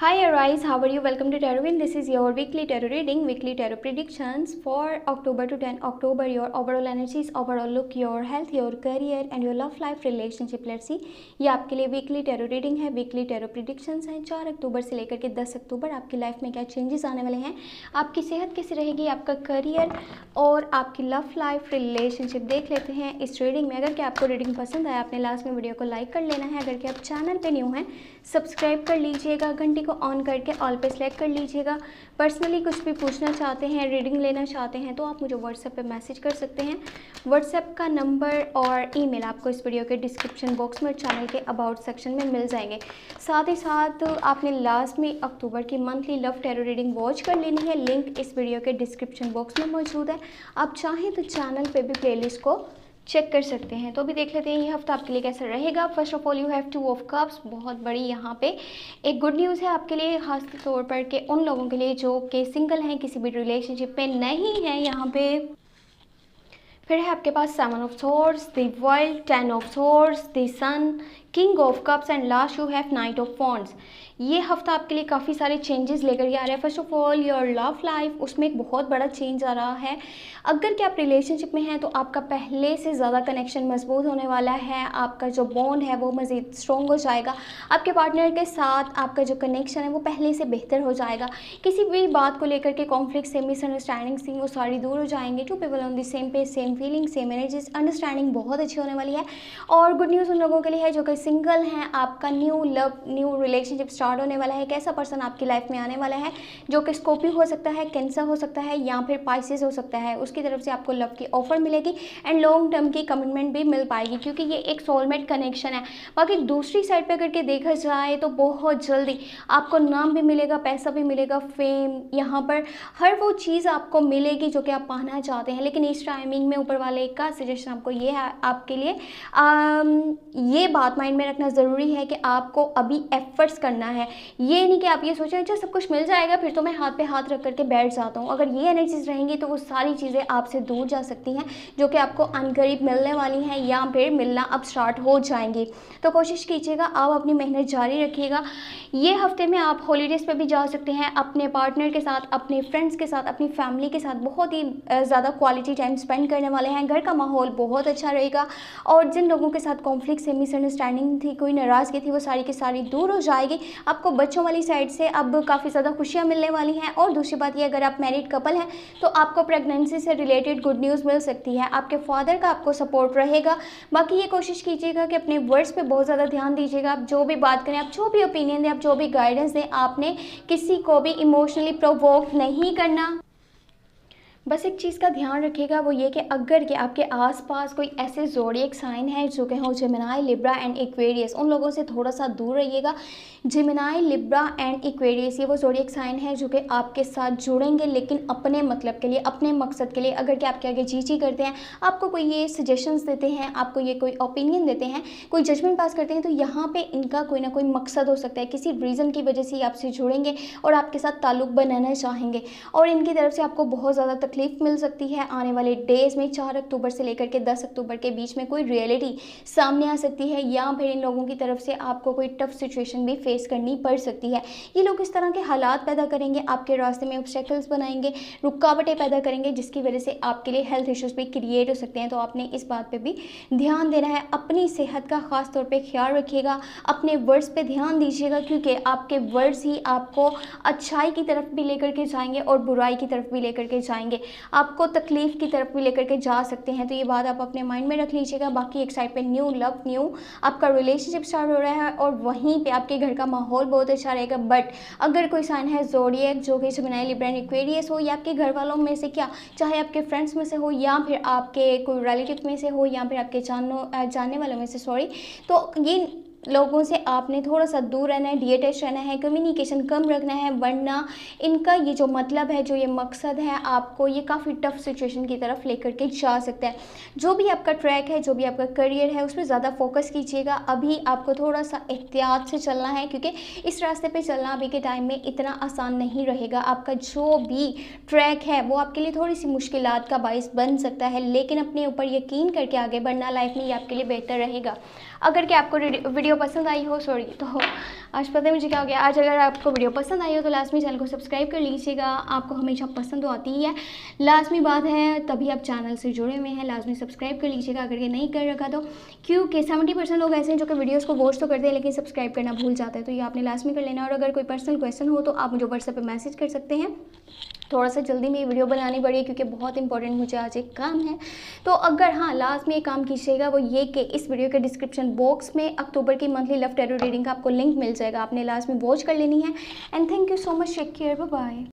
Hi Arise, how are you? Welcome to Tarot. This is your weekly tarot reading, weekly tarot predictions for October to 10 October. Your overall energies, overall look, your health, your career and your love life relationship. Let's see. ये आपके लिए weekly tarot reading है, weekly tarot predictions हैं 4 अक्टूबर से लेकर के 10 अक्टूबर। आपकी life में क्या चेंजेस आने वाले हैं, आपकी सेहत कैसी रहेगी, आपका करियर और आपकी लव लाइफ रिलेशनशिप देख लेते हैं इस रीडिंग में। अगर क्या आपको रीडिंग पसंद आया, आपने लास्ट में वीडियो को लाइक कर लेना है। अगर क्या आप चैनल पे न्यू हैं, सब्सक्राइब कर लीजिएगा, घंटी को ऑन करके ऑल पे सेलेक्ट कर लीजिएगा। पर्सनली कुछ भी पूछना चाहते हैं, रीडिंग लेना चाहते हैं तो आप मुझे व्हाट्सएप पे मैसेज कर सकते हैं। व्हाट्सएप का नंबर और ईमेल आपको इस वीडियो के डिस्क्रिप्शन बॉक्स में, चैनल के अबाउट सेक्शन में मिल जाएंगे। साथ ही साथ आपने लास्ट में अक्टूबर की monthly love tarot reading watch कर लेनी है, लिंक इस वीडियो के डिस्क्रिप्शन बॉक्स में मौजूद है। आप चाहें तो चैनल पे भी प्लेलिस्ट को चेक कर सकते हैं। तो अभी देख लेते हैं ये हफ्ता आपके लिए कैसा रहेगा। First of all you have 2 of cups. बहुत बड़ी यहाँ पे एक गुड न्यूज़ है आपके लिए, खास तौर पर के उन लोगों के लिए जो कि सिंगल हैं, किसी भी रिलेशनशिप में नहीं है। यहाँ पे फिर है आपके पास 7 of swords, the world, 10 of swords, the sun, king of cups and last you have knight of wands. ये हफ्ता आपके लिए काफ़ी सारे चेंजेस लेकर के आ रहा है। First of all your love life, उसमें एक बहुत बड़ा चेंज आ रहा है। अगर कि आप रिलेशनशिप में हैं तो आपका पहले से ज़्यादा कनेक्शन मजबूत होने वाला है। आपका जो बॉन्ड है वो मज़ीद स्ट्रॉन्ग हो जाएगा। आपके पार्टनर के साथ आपका जो कनेक्शन है वो पहले से बेहतर हो जाएगा। किसी भी बात को लेकर के कॉन्फ्लिक्ट से, मिसअंडरस्टैंडिंग से वो सारी दूर हो जाएंगे। 2 people on the same page, same feeling, same energies, understanding बहुत अच्छी होने वाली है। और गुड न्यूज़ उन लोगों के लिए है जो कि सिंगल हैं, आपका new love, new relationship start होने वाला है। कैसा पर्सन आपकी लाइफ में आने वाला है जो कि स्कॉर्पियो हो सकता है, कैंसर हो सकता है या फिर पाइसेस हो सकता है। उसकी तरफ से आपको लव की ऑफर मिलेगी एंड लॉन्ग टर्म की कमिटमेंट भी मिल पाएगी क्योंकि ये एक सोलमेट कनेक्शन है। बाकी दूसरी साइड पे करके देखा जाए तो बहुत जल्दी आपको नाम भी मिलेगा, पैसा भी मिलेगा, फेम, यहाँ पर हर वो चीज़ आपको मिलेगी जो कि आप पाना चाहते हैं। लेकिन इस टाइमिंग में ऊपर वाले का सजेशन आपको ये है आपके लिए, ये बात माइंड में रखना ज़रूरी है कि आपको अभी एफर्ट्स करना है। ये नहीं कि आप ये सोचें अच्छा सब कुछ मिल जाएगा फिर तो मैं हाथ पे हाथ रख करके बैठ जाता हूँ। अगर ये एनर्जीज रहेंगी तो वो सारी चीज़ें आपसे दूर जा सकती हैं जो कि आपको अनकरीब मिलने वाली हैं या फिर मिलना अब स्टार्ट हो जाएंगी। तो कोशिश कीजिएगा, आप अपनी मेहनत जारी रखिएगा। ये हफ्ते में आप हॉलीडेज़ पे भी जा सकते हैं, अपने पार्टनर के साथ, अपने फ्रेंड्स के साथ, अपनी फैमिली के साथ बहुत ही ज़्यादा क्वालिटी टाइम स्पेंड करने वाले हैं। घर का माहौल बहुत अच्छा रहेगा और जिन लोगों के साथ कॉन्फ्लिक्ट से, मिसअंडरस्टैंडिंग थी, कोई नाराज़गी थी, वो सारी की सारी दूर हो जाएगी। आपको बच्चों वाली साइड से अब काफ़ी ज़्यादा खुशियाँ मिलने वाली हैं। और दूसरी बात ये, अगर आप मैरिड कपल हैं तो आपको प्रेगनेंसी से रिलेटेड गुड न्यूज़ मिल सकती है। आपके फादर का आपको सपोर्ट रहेगा। बाकी ये कोशिश कीजिएगा कि अपने वर्ड्स पे बहुत ज़्यादा ध्यान दीजिएगा। आप जो भी बात करें, आप जो भी ओपिनियन दें, आप जो भी गाइडेंस दें, आपने किसी को भी इमोशनली प्रोवोक नहीं करना। बस एक चीज़ का ध्यान रखिएगा, वो ये कि अगर के आपके आसपास कोई ऐसे ज़ोडिएक साइन है जो कि हो जेमिनी, लिब्रा एंड एक्वेरियस, उन लोगों से थोड़ा सा दूर रहिएगा। जेमिनी, लिब्रा एंड एक्वेरियस ये वो ज़ोडिएक साइन है जो कि आपके साथ जुड़ेंगे लेकिन अपने मतलब के लिए, अपने मकसद के लिए। अगर कि आपके आगे जी करते हैं, आपको कोई ये सजेशंस देते हैं, आपको ये कोई ओपिनियन देते हैं, कोई जजमेंट पास करते हैं, तो यहाँ पे इनका कोई ना कोई मकसद हो सकता है। किसी रीज़न की वजह से ये आपसे जुड़ेंगे और आपके साथ ताल्लुक़ बनाना चाहेंगे और इनकी तरफ से आपको बहुत ज़्यादा तकलीफ मिल सकती है। आने वाले डेज में 4 अक्टूबर से लेकर के 10 अक्टूबर के बीच में कोई रियलिटी सामने आ सकती है या फिर इन लोगों की तरफ से आपको कोई टफ सिचुएशन भी फेस करनी पड़ सकती है। ये लोग इस तरह के हालात पैदा करेंगे, आपके रास्ते में ऑब्स्टेकल्स बनाएंगे, रुकावटें पैदा करेंगे जिसकी वजह से आपके लिए हेल्थ इश्यूज भी क्रिएट हो सकते हैं। तो आपने इस बात पर भी ध्यान देना है। अपनी सेहत का खास तौर पर ख्याल रखिएगा, अपने वर्ड्स पर ध्यान दीजिएगा क्योंकि आपके वर्ड्स ही आपको अच्छाई की तरफ भी लेकर के जाएंगे और बुराई की तरफ भी लेकर के जाएंगे, आपको तकलीफ की तरफ भी लेकर के जा सकते हैं। तो ये बात आप अपने माइंड में रख लीजिएगा। बाकी एक साइड पे न्यू लव, न्यू आपका रिलेशनशिप स्टार्ट हो रहा है और वहीं पे आपके घर का माहौल बहुत अच्छा रहेगा। बट अगर कोई साइन है ज़ोडिएक जो कि जेमिनी, लिब्रा एंड एक्वेरियस हो या आपके घर वालों में से, क्या चाहे आपके फ्रेंड्स में से हो या फिर आपके कोई रिलेटिव में से हो या फिर आपके जानने वालों में से, सॉरी, तो ये लोगों से आपने थोड़ा सा दूर रहना है, डिटैच रहना है, कम्युनिकेशन कम रखना है, वरना इनका ये जो मतलब है, जो ये मकसद है, आपको ये काफ़ी टफ सिचुएशन की तरफ लेकर के जा सकता है। जो भी आपका ट्रैक है, जो भी आपका करियर है, उस पर ज़्यादा फोकस कीजिएगा। अभी आपको थोड़ा सा एहतियात से चलना है क्योंकि इस रास्ते पे चलना अभी के टाइम में इतना आसान नहीं रहेगा। आपका जो भी ट्रैक है वो आपके लिए थोड़ी सी मुश्किलात का बाइस बन सकता है, लेकिन अपने ऊपर यकीन करके आगे बढ़ना, लाइफ में ये आपके लिए बेहतर रहेगा। अगर कि आपको वीडियो पसंद आई हो, सॉरी तो आज पता है मुझे क्या हो गया, आज अगर आपको वीडियो पसंद आई हो तो लास्ट में चैनल को सब्सक्राइब कर लीजिएगा। आपको हमेशा पसंद तो आती ही है, लाजमी बात है, तभी आप चैनल से जुड़े हुए हैं, लाजमी सब्सक्राइब कर लीजिएगा अगर ये नहीं कर रखा तो, क्योंकि 70% लोग ऐसे हैं जो कि वीडियोस को वॉच तो करते हैं लेकिन सब्सक्राइब करना भूल जाते हैं, तो ये आपने लाजमी कर लेना। और अगर कोई पर्सनल क्वेश्चन हो तो आप मुझे व्हाट्सएप पे मैसेज कर सकते हैं। थोड़ा सा जल्दी में ये वीडियो बनानी पड़ी है क्योंकि बहुत इंपॉर्टेंट मुझे आज एक काम है। तो अगर हाँ लास्ट में एक काम कीजिएगा वो ये कि इस वीडियो के डिस्क्रिप्शन बॉक्स में अक्टूबर की मंथली लव टैरो रीडिंग का आपको लिंक मिल जाएगा, आपने लास्ट में वॉच कर लेनी है। And thank you so much, take care, bye bye.